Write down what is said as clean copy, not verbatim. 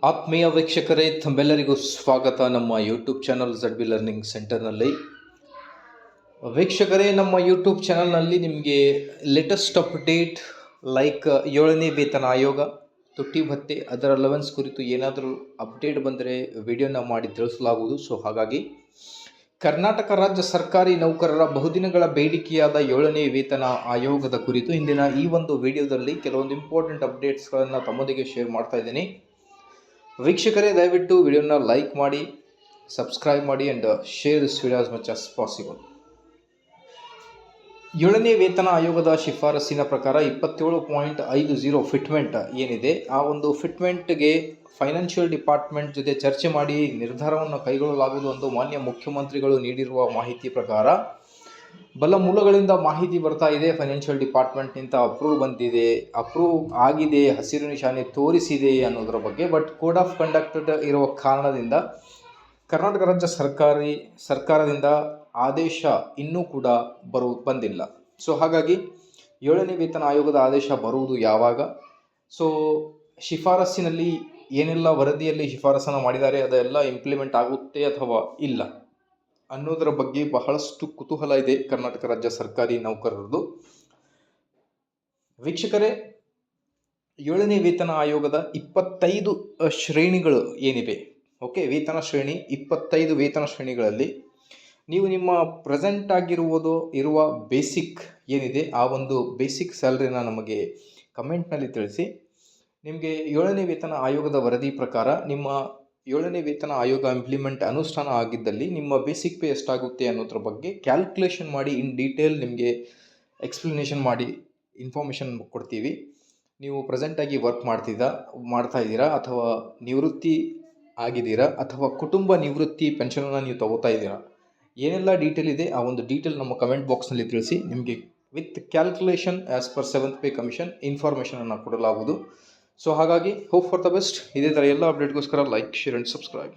ಆತ್ಮೀಯ ವೀಕ್ಷಕರೇ, ತಮ್ಮೆಲ್ಲರಿಗೂ ಸ್ವಾಗತ ನಮ್ಮ ಯೂಟ್ಯೂಬ್ ಚಾನಲ್ ZB ಲರ್ನಿಂಗ್ ಸೆಂಟರ್ನಲ್ಲಿ. ವೀಕ್ಷಕರೇ, ನಮ್ಮ ಯೂಟ್ಯೂಬ್ ಚಾನಲ್ನಲ್ಲಿ ನಿಮಗೆ ಲೇಟೆಸ್ಟ್ ಅಪ್ಡೇಟ್ ಲೈಕ್ 7ನೇ ವೇತನ ಆಯೋಗ, ತುಟ್ಟಿ ಭತ್ಯೆ, ಅದರ ಅಲವೆನ್ಸ್ ಕುರಿತು ಏನಾದರೂ ಅಪ್ಡೇಟ್ ಬಂದರೆ ವಿಡಿಯೋನ ಮಾಡಿ ತಿಳಿಸಲಾಗುವುದು. ಸೊ ಹಾಗಾಗಿ ಕರ್ನಾಟಕ ರಾಜ್ಯ ಸರ್ಕಾರಿ ನೌಕರರ ಬಹುದಿನಗಳ ಬೇಡಿಕೆಯಾದ 7ನೇ ವೇತನ ಆಯೋಗದ ಕುರಿತು ಇಂದಿನ ಈ ಒಂದು ವಿಡಿಯೋದಲ್ಲಿ ಕೆಲವೊಂದು ಇಂಪಾರ್ಟೆಂಟ್ ಅಪ್ಡೇಟ್ಸ್ಗಳನ್ನು ತಮ್ಮೊಂದಿಗೆ ಶೇರ್ ಮಾಡ್ತಾ ಇದ್ದೀನಿ. ವೀಕ್ಷಕರೇ, ದಯವಿಟ್ಟು ವಿಡಿಯೋನ ಲೈಕ್ ಮಾಡಿ, ಸಬ್ಸ್ಕ್ರೈಬ್ ಮಾಡಿ and share this video as much as possible. 7ನೇ ವೇತನ ಆಯೋಗದ ಶಿಫಾರಸ್ಸಿನ ಪ್ರಕಾರ 27.50 ಫಿಟ್ಮೆಂಟ್ ಏನಿದೆ, ಆ ಒಂದು ಫಿಟ್ಮೆಂಟ್ಗೆ ಫೈನಾನ್ಷಿಯಲ್ ಡಿಪಾರ್ಟ್ಮೆಂಟ್ ಜೊತೆ ಚರ್ಚೆ ಮಾಡಿ ನಿರ್ಧಾರವನ್ನು ಕೈಗೊಳ್ಳಲಾಗುವುದು ಎಂದು ಮಾನ್ಯ ಮುಖ್ಯಮಂತ್ರಿಗಳು ನೀಡಿರುವ ಮಾಹಿತಿ ಪ್ರಕಾರ ಬಲ ಮೂಲಗಳಿಂದ ಮಾಹಿತಿ ಬರ್ತಾ ಇದೆ. ಫೈನಾನ್ಷಿಯಲ್ ಡಿಪಾರ್ಟ್ಮೆಂಟ್ನಿಂದ ಅಪ್ರೂವ್ ಆಗಿದೆ, ಹಸಿರು ನಿಶಾನೆ ತೋರಿಸಿದೆ ಅನ್ನೋದರ ಬಗ್ಗೆ. ಬಟ್ ಕೋಡ್ ಆಫ್ ಕಂಡಕ್ಟ್ ಇರುವ ಕಾರಣದಿಂದ ಕರ್ನಾಟಕ ರಾಜ್ಯ ಸರ್ಕಾರದಿಂದ ಆದೇಶ ಇನ್ನೂ ಕೂಡ ಬಂದಿಲ್ಲ. ಸೊ ಹಾಗಾಗಿ 7ನೇ ವೇತನ ಆಯೋಗದ ಆದೇಶ ಬರುವುದು ಯಾವಾಗ, ಸೊ ಶಿಫಾರಸ್ಸಿನಲ್ಲಿ ಏನೆಲ್ಲ ವರದಿಯಲ್ಲಿ ಶಿಫಾರಸನ್ನು ಮಾಡಿದ್ದಾರೆ ಅದೆಲ್ಲ ಇಂಪ್ಲಿಮೆಂಟ್ ಆಗುತ್ತೆ ಅಥವಾ ಇಲ್ಲ ಅನ್ನೋದರ ಬಗ್ಗೆ ಬಹಳಷ್ಟು ಕುತೂಹಲ ಇದೆ ಕರ್ನಾಟಕ ರಾಜ್ಯ ಸರ್ಕಾರಿ ನೌಕರರದು. ವೀಕ್ಷಕರೇ, 7ನೇ ವೇತನ ಆಯೋಗದ 25 ಶ್ರೇಣಿಗಳು ಏನಿವೆ, ಓಕೆ, ವೇತನ ಶ್ರೇಣಿ 25 ವೇತನ ಶ್ರೇಣಿಗಳಲ್ಲಿ ನೀವು ನಿಮ್ಮ ಪ್ರೆಸೆಂಟ್ ಇರುವ ಬೇಸಿಕ್ ಏನಿದೆ, ಆ ಒಂದು ಬೇಸಿಕ್ ಸ್ಯಾಲ್ರಿನ ನಮಗೆ ಕಮೆಂಟ್ನಲ್ಲಿ ತಿಳಿಸಿ. ನಿಮಗೆ 7ನೇ ವೇತನ ಆಯೋಗದ ವರದಿ ಪ್ರಕಾರ ನಿಮ್ಮ 7ನೇ ವೇತನ ಆಯೋಗ ಇಂಪ್ಲಿಮೆಂಟ್ ಅನುಷ್ಠಾನ ಆಗಿದ್ದಲ್ಲಿ ನಿಮ್ಮ ಬೇಸಿಕ್ ಪೇ ಎಷ್ಟಾಗುತ್ತೆ ಅನ್ನೋದ್ರ ಬಗ್ಗೆ ಕ್ಯಾಲ್ಕುಲೇಷನ್ ಮಾಡಿ ಇನ್ ಡೀಟೇಲ್ ನಿಮಗೆ ಎಕ್ಸ್ಪ್ಲನೇಷನ್ ಮಾಡಿ ಇನ್ಫಾರ್ಮೇಷನ್ ಕೊಡ್ತೀವಿ. ನೀವು ಪ್ರೆಸೆಂಟಾಗಿ ವರ್ಕ್ ಮಾಡ್ತಾ ಇದ್ದೀರಾ ಅಥವಾ ನಿವೃತ್ತಿ ಆಗಿದ್ದೀರಾ ಅಥವಾ ಕುಟುಂಬ ನಿವೃತ್ತಿ ಪೆನ್ಷನನ್ನು ನೀವು ತಗೋತಾ ಇದ್ದೀರಾ, ಏನೆಲ್ಲ ಡೀಟೇಲ್ ಇದೆ ಆ ಒಂದು ಡೀಟೇಲ್ ನಮ್ಮ ಕಮೆಂಟ್ ಬಾಕ್ಸ್ನಲ್ಲಿ ತಿಳಿಸಿ. ನಿಮಗೆ with calculation as per 7th pay commission ಇನ್ಫಾರ್ಮೇಷನನ್ನು ಕೊಡಲಾಗುವುದು. ಸೊ ಹಾಗಾಗಿ ಹೋಪ್ ಫಾರ್ ದ ಬೆಸ್ಟ್. ಇದೇ ಥರ ಎಲ್ಲ ಅಪ್ಡೇಟ್ಗೋಸ್ಕರ ಲೈಕ್, ಶೇರ್ ಆ್ಯಂಡ್ ಸಬ್ಸ್ಕ್ರೈಬ್.